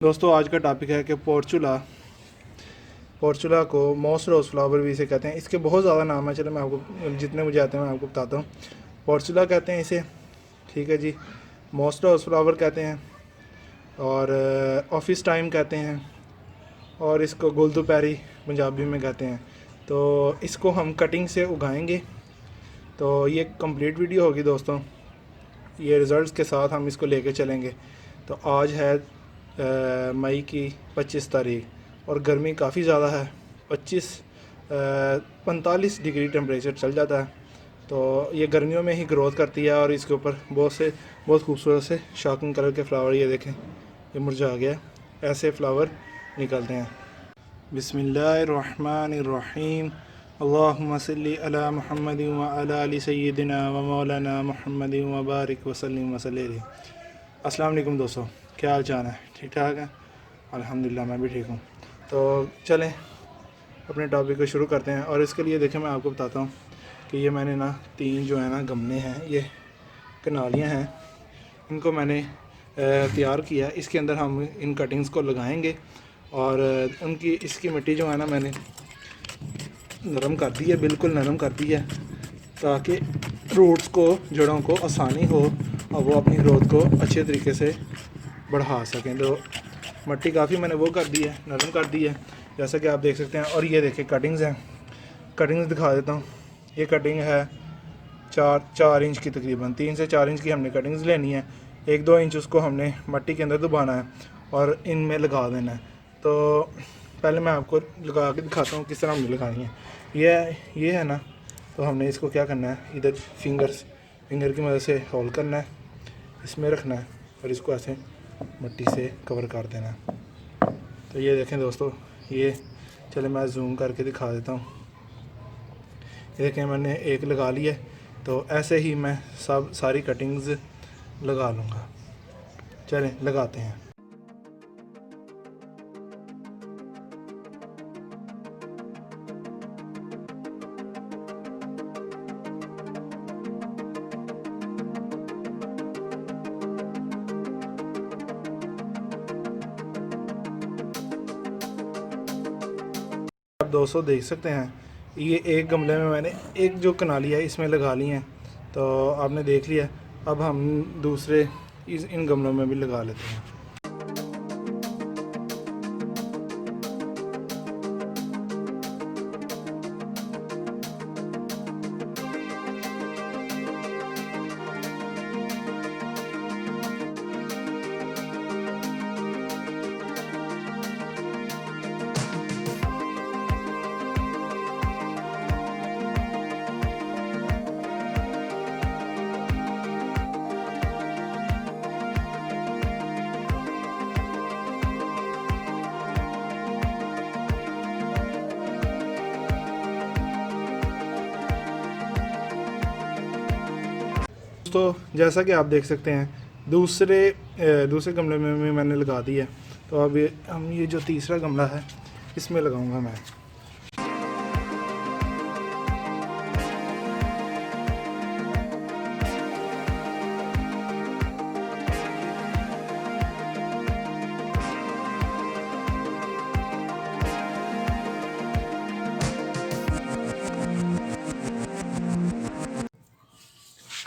दोस्तों आज का टॉपिक है कि पोर्चुला पोर्चुला को मॉस रोज़ फ्लावर भी इसे कहते हैं। इसके बहुत ज़्यादा नाम है, चलो मैं आपको जितने मुझे आते हैं मैं आपको बताता हूँ। पोर्चुला कहते हैं इसे, ठीक है जी। मॉस रोज़ फ्लावर कहते हैं और ऑफिस टाइम कहते हैं और इसको गुल दोपहरी पंजाबी में कहते हैं। तो इसको हम कटिंग से उगाएंगे। तो ये कंप्लीट वीडियो होगी दोस्तों, ये रिज़ल्ट्स के साथ हम इसको लेके चलेंगे। तो आज है मई की 25 तारीख और गर्मी काफ़ी ज़्यादा है। 45 डिग्री टेम्परेचर चल जाता है। तो ये गर्मियों में ही ग्रोथ करती है और इसके ऊपर बहुत खूबसूरत से शॉकिंग कलर के फ्लावर, ये देखें ये मुरझा गया, ऐसे फ्लावर निकलते हैं। बिस्मिल्लाहिर्रहमानिर्रहीम। अल्लाहुम्मा सल्ली अला मुहम्मद व अला आलि सय्यिदिना व मौलाना मुहम्मद व बारिक वसल्लिम वसल्लम। अस्सलाम वालेकुम दोस्तों, क्या हाल चाल है? ठीक ठाक है, अल्हम्दुलिल्लाह मैं भी ठीक हूँ। तो चलें अपने टॉपिक को शुरू करते हैं। और इसके लिए देखें मैं आपको बताता हूँ कि ये मैंने ना 3 जो है ना गमले हैं, ये कनालियाँ हैं, इनको मैंने तैयार किया। इसके अंदर हम इन कटिंग्स को लगाएंगे और उनकी इसकी मिट्टी जो है ना मैंने नरम कर दी है, बिल्कुल नरम कर दी है, ताकि रूट्स को, जड़ों को आसानी हो और वो अपनी ग्रोथ को अच्छे तरीके से बढ़ा सकें। तो मिट्टी काफ़ी मैंने वो कर दी है, नरम कर दी है, जैसा कि आप देख सकते हैं। और ये देखिए कटिंग्स हैं, कटिंग्स दिखा देता हूँ। ये कटिंग है 4 इंच की, तकरीबन 3 से 4 इंच की हमने कटिंग्स लेनी है। 1-2 इंच उसको हमने मिट्टी के अंदर दबाना है और इनमें लगा देना है। तो पहले मैं आपको लगा के दिखाता हूँ किस तरह हमने लगानी है। ये है ना, तो हमने इसको क्या करना है, इधर फिंगर की मदद से होल्ड करना है, इसमें रखना है और इसको ऐसे मिट्टी से कवर कर देना है। तो ये देखें दोस्तों, ये चले मैं जूम करके दिखा देता हूँ। ये देखें मैंने एक लगा लिया है। तो ऐसे ही मैं सारी कटिंग्स लगा लूँगा। चलें लगाते हैं। आप दोस्तों देख सकते हैं, ये एक गमले में मैंने एक जो कनाली है इसमें लगा ली हैं। तो आपने देख लिया। अब हम दूसरे इन गमलों में भी लगा लेते हैं। तो जैसा कि आप देख सकते हैं, दूसरे गमले में भी मैंने लगा दी है। तो अब हम ये जो तीसरा गमला है इसमें लगाऊंगा मैं।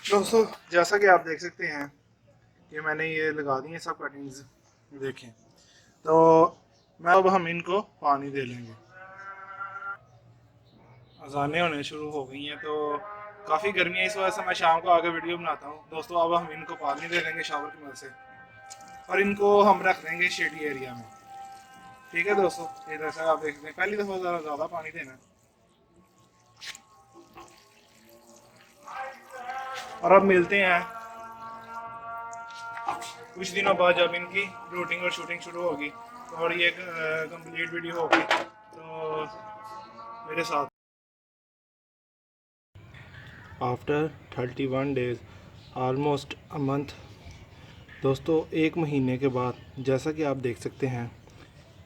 दोस्तों जैसा कि आप देख सकते हैं कि मैंने ये लगा दी है सब कटिंग्स, देखें। तो मैं अब हम इनको पानी दे लेंगे। अजानें होने शुरू हो गई हैं, तो काफ़ी गर्मी है, इस वजह से मैं शाम को आगे वीडियो बनाता हूँ। दोस्तों अब हम इनको पानी दे लेंगे शावर की मदद से और इनको हम रख देंगे शेडी एरिया में। ठीक है दोस्तों, ये जैसा आप देख सकते हैं, पहली दफ़ा ज़्यादा पानी देना और अब मिलते हैं कुछ दिनों बाद जब इनकी रूटिंग और शूटिंग शुरू होगी और ये कंप्लीट वीडियो होगी। तो मेरे साथ after 31 days, almost a month. दोस्तों 1 महीने के बाद जैसा कि आप देख सकते हैं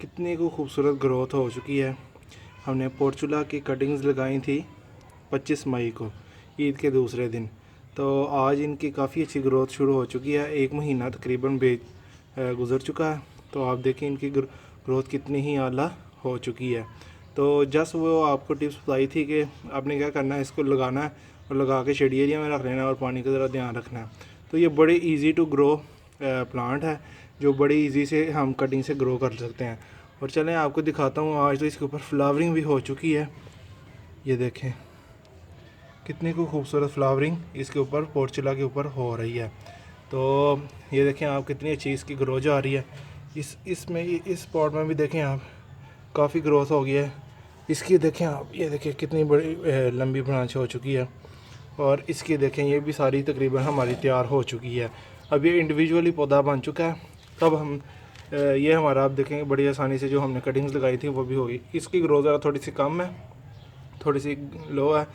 कितनी को खूबसूरत ग्रोथ हो चुकी है। हमने पोर्चुला की कटिंग्स लगाई थी 25 मई को, ईद के दूसरे दिन। तो आज इनकी काफ़ी अच्छी ग्रोथ शुरू हो चुकी है। 1 महीना तकरीबन गुज़र चुका है। तो तो आप देखें इनकी ग्रोथ कितनी ही आला हो चुकी है। तो जस्ट वो आपको टिप्स बताई थी कि आपने क्या करना है, इसको लगाना है और लगा के शेड एरिया में रख लेना है और पानी का ज़रा ध्यान रखना है। तो ये बड़े इजी टू ग्रो प्लांट है जो बड़ी इजी से हम कटिंग से ग्रो कर सकते हैं। और चलें आपको दिखाता हूँ। आज तो इसके ऊपर फ्लावरिंग भी हो चुकी है, ये देखें कितनी को खूबसूरत फ्लावरिंग इसके ऊपर पोर्चुला के ऊपर हो रही है। तो ये देखें आप कितनी अच्छी इसकी ग्रोथ आ रही है। इसमें इस पॉट में भी देखें आप काफ़ी ग्रोथ हो गई है इसकी। देखें आप ये देखें कितनी बड़ी लंबी ब्रांच हो चुकी है। और इसकी देखें ये भी सारी तकरीबन हमारी तैयार हो चुकी है। अब ये इंडिविजुअली पौधा बन चुका है। तब हम ये हमारा आप देखेंगे बड़ी आसानी से जो हमने कटिंग्स लगाई थी वो भी होगी। इसकी ग्रोथ ज़रा थोड़ी सी कम है, थोड़ी सी लो है,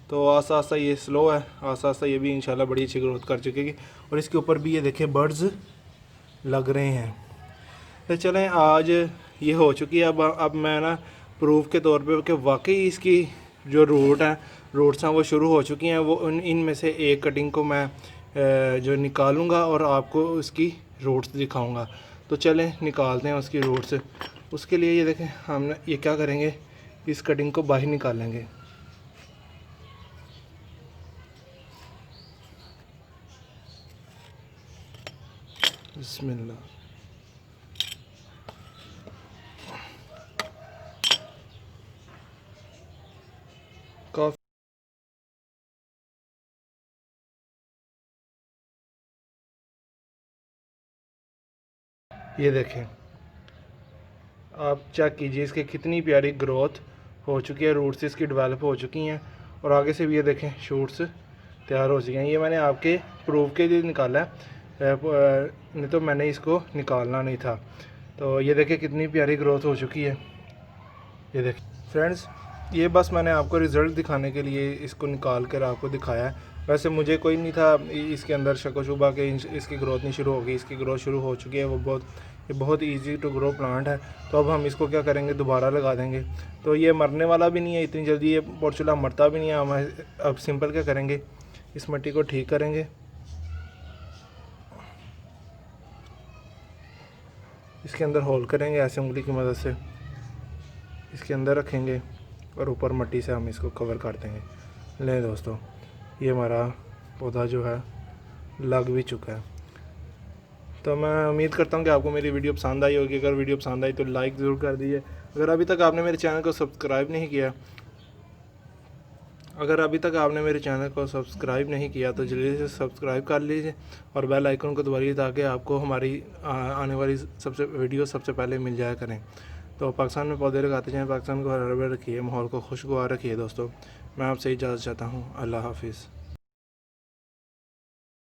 तो आस्ता आस्ता ये स्लो है, आस्ता आस्ता ये भी इंशाल्लाह बड़ी अच्छी ग्रोथ कर चुकेगी। और इसके ऊपर भी ये देखें बर्ड्स लग रहे हैं। तो चलें आज ये हो चुकी है। अब मैं ना प्रूफ के तौर पे कि वाकई इसकी जो रूट्स हैं वो शुरू हो चुकी हैं। वो इनमें से एक कटिंग को मैं जो निकालूंगा और आपको उसकी रूट्स दिखाऊंगा। तो चलें निकालते हैं उसकी रूट्स। उसके लिए ये देखें हम ये क्या करेंगे, इस कटिंग को बाहर निकालेंगे। बिस्मिल्लाह। काफ़ी ये देखें आप चेक कीजिए इसके कितनी प्यारी ग्रोथ हो चुकी है, रूट्स इसकी डेवलप हो चुकी हैं। और आगे से भी ये देखें शूट्स तैयार हो चुके हैं। ये मैंने आपके प्रूफ के लिए निकाला है, नहीं तो मैंने इसको निकालना नहीं था। तो ये देखें कितनी प्यारी ग्रोथ हो चुकी है। ये देखें फ्रेंड्स, ये बस मैंने आपको रिज़ल्ट दिखाने के लिए इसको निकाल कर आपको दिखाया है। वैसे मुझे कोई नहीं था इसके अंदर शक शुबा के इसकी ग्रोथ नहीं शुरू होगी। इसकी ग्रोथ शुरू हो चुकी है। ये बहुत इजी टू ग्रो प्लांट है। तो अब हम इसको क्या करेंगे, दोबारा लगा देंगे। तो ये मरने वाला भी नहीं है इतनी जल्दी, ये पोर्चुला मरता भी नहीं है। हम अब सिंपल क्या करेंगे, इस मिट्टी को ठीक करेंगे, इसके अंदर होल करेंगे ऐसे उंगली की मदद से, इसके अंदर रखेंगे और ऊपर मिट्टी से हम इसको कवर कर देंगे। लें दोस्तों, ये हमारा पौधा जो है लग भी चुका है। तो मैं उम्मीद करता हूँ कि आपको मेरी वीडियो पसंद आई होगी। अगर वीडियो पसंद आई तो लाइक ज़रूर कर दीजिए। अगर अभी तक आपने मेरे चैनल को सब्सक्राइब नहीं किया तो जल्दी से सब्सक्राइब कर लीजिए और बेल आइकन को दबाइए ताकि आपको हमारी आने वाली वीडियो सबसे पहले मिल जाया करें। तो पाकिस्तान में पौधे लगाते जाएँ, पाकिस्तान को हरा भरा रखिए, माहौल को खुशगवार रखिए। दोस्तों मैं आपसे इजाज़त चाहता हूँ। अल्लाह हाफिज़।